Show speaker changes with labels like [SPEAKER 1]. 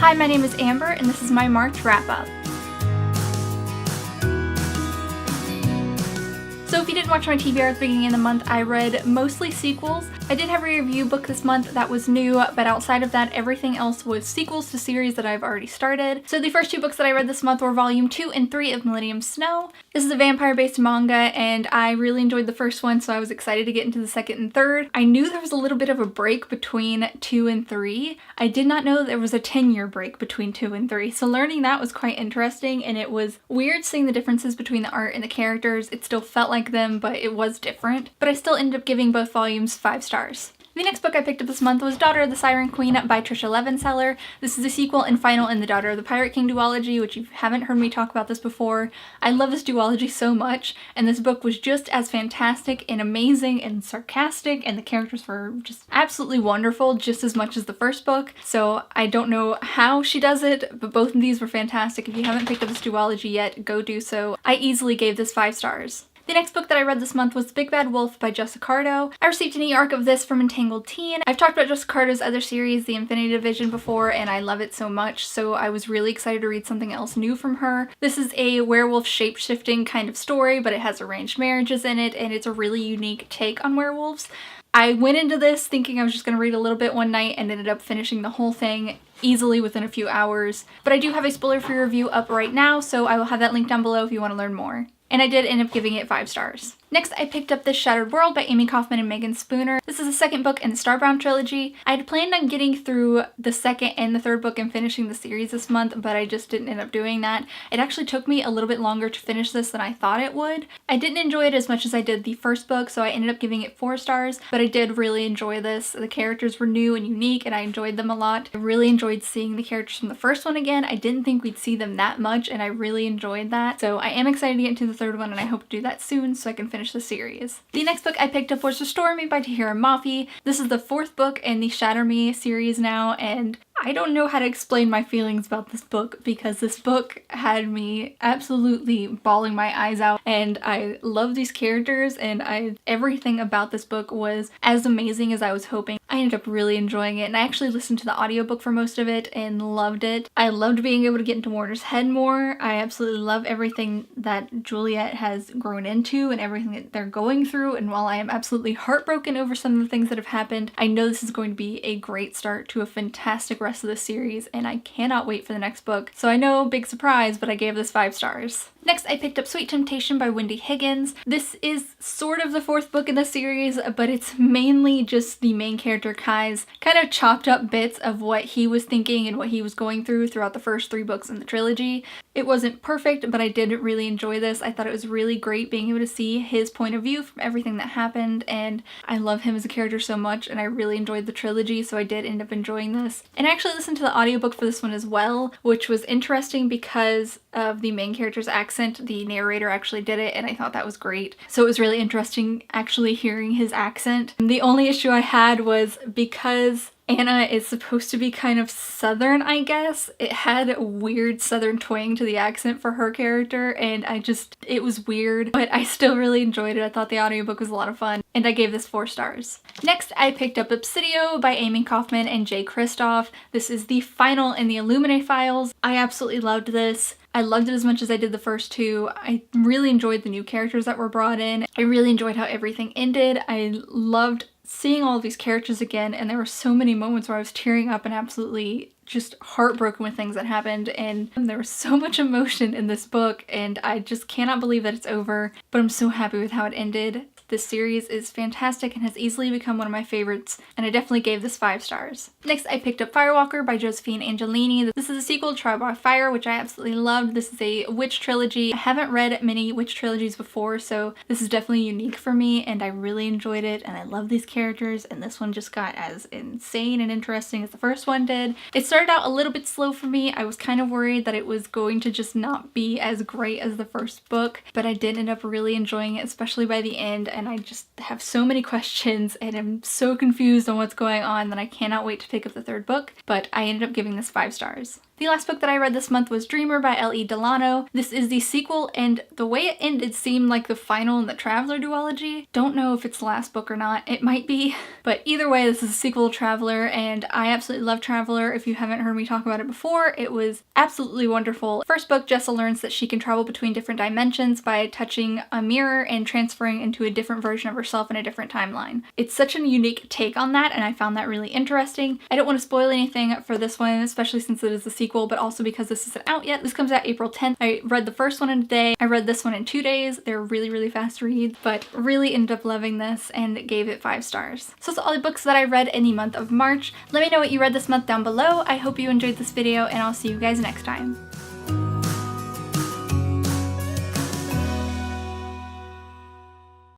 [SPEAKER 1] Hi, my name is Amber, and this is my March wrap-up. So if you didn't watch my TBR at the beginning of the month, I read mostly sequels. I did have a review book this month that was new, but outside of that, everything else was sequels to series that I've already started. So the first two books that I read this month were Volume 2 and 3 of Millennium Snow. This is a vampire-based manga, and I really enjoyed the first one, so I was excited to get into the second and third. I knew there was a little bit of a break between 2 and 3. I did not know there was a 10-year break between 2 and 3, so learning that was quite interesting, and it was weird seeing the differences between the art and the characters. It still felt like them, but it was different. But I still ended up giving both volumes 5 stars. The next book I picked up this month was Daughter of the Siren Queen by Trisha Levenseller. This is the sequel and final in the Daughter of the Pirate King duology, which you haven't heard me talk about this before. I love this duology so much, and this book was just as fantastic and amazing and sarcastic, and the characters were just absolutely wonderful, just as much as the first book. So I don't know how she does it, but both of these were fantastic. If you haven't picked up this duology yet, go do so. I easily gave this 5 stars. The next book that I read this month was Big Bad Wolf by Jessica Cardo. I received an e-arc of this from Entangled Teen. I've talked about Jessica Cardo's other series, The Infinity Division, before, and I love it so much, so I was really excited to read something else new from her. This is a werewolf shape-shifting kind of story, but it has arranged marriages in it, and it's a really unique take on werewolves. I went into this thinking I was just going to read a little bit one night and ended up finishing the whole thing easily within a few hours. But I do have a spoiler-free review up right now, so I will have that link down below if you want to learn more. And I did end up giving it 5 stars. Next, I picked up This Shattered World by Amy Kaufman and Megan Spooner. This is the second book in the Starbound trilogy. I had planned on getting through the second and the third book and finishing the series this month, but I just didn't end up doing that. It actually took me a little bit longer to finish this than I thought it would. I didn't enjoy it as much as I did the first book, so I ended up giving it 4 stars, but I did really enjoy this. The characters were new and unique, and I enjoyed them a lot. I really enjoyed seeing the characters from the first one again. I didn't think we'd see them that much, and I really enjoyed that. So I am excited to get into the third one, and I hope to do that soon so I can finish the series. The next book I picked up was Restore Me by Tahira Mafi. This is the 4th book in the Shatter Me series now, and I don't know how to explain my feelings about this book because this book had me absolutely bawling my eyes out, and I love these characters, and everything about this book was as amazing as I was hoping. I ended up really enjoying it, and I actually listened to the audiobook for most of it and loved it. I loved being able to get into Warner's head more. I absolutely love everything that Juliet has grown into and everything that they're going through, and while I am absolutely heartbroken over some of the things that have happened, I know this is going to be a great start to a fantastic rest of the series, and I cannot wait for the next book. So I know, big surprise, but I gave this 5 stars. Next, I picked up Sweet Temptation by Wendy Higgins. This is sort of the 4th book in the series, but it's mainly just the main character Kai's kind of chopped up bits of what he was thinking and what he was going through throughout the first 3 books in the trilogy. It wasn't perfect, but I did really enjoy this. I thought it was really great being able to see his point of view from everything that happened, and I love him as a character so much, and I really enjoyed the trilogy, so I did end up enjoying this. And I actually listened to the audiobook for this one as well, which was interesting because of the main character's accent. The narrator actually did it, and I thought that was great. So it was really interesting actually hearing his accent. The only issue I had was because Anna is supposed to be kind of southern, I guess. It had a weird southern twang to the accent for her character, and it was weird, but I still really enjoyed it. I thought the audiobook was a lot of fun, and I gave this 4 stars. Next, I picked up Obsidio by Amy Kaufman and Jay Kristoff. This is the final in the Illuminae files. I absolutely loved this. I loved it as much as I did the first 2. I really enjoyed the new characters that were brought in. I really enjoyed how everything ended. I loved seeing all of these characters again, and there were so many moments where I was tearing up and absolutely just heartbroken with things that happened, and there was so much emotion in this book, and I just cannot believe that it's over, but I'm so happy with how it ended. This series is fantastic and has easily become one of my favorites, and I definitely gave this 5 stars. Next, I picked up Firewalker by Josephine Angelini. This is a sequel to Trial by Fire, which I absolutely loved. This is a witch trilogy. I haven't read many witch trilogies before, so this is definitely unique for me, and I really enjoyed it, and I love these characters, and this one just got as insane and interesting as the first one did. It started out a little bit slow for me. I was kind of worried that it was going to just not be as great as the first book, but I did end up really enjoying it, especially by the end, and I just have so many questions and I'm so confused on what's going on that I cannot wait to pick up the 3rd book, but I ended up giving this 5 stars. The last book that I read this month was Dreamer by L.E. Delano. This is the sequel, and the way it ended seemed like the final in the Traveler duology. Don't know if it's the last book or not. It might be. But either way, this is a sequel to Traveler, and I absolutely love Traveler. If you haven't heard me talk about it before, it was absolutely wonderful. First book, Jessa learns that she can travel between different dimensions by touching a mirror and transferring into a different version of herself in a different timeline. It's such a unique take on that, and I found that really interesting. I don't want to spoil anything for this one, especially since it is a sequel, but also because this isn't out yet. This comes out April 10th. I read the first one in a day. I read this one in 2 days. They're really fast reads, but really ended up loving this and gave it 5 stars. So that's all the books that I read in the month of March. Let me know what you read this month down below. I hope you enjoyed this video, and I'll see you guys next time.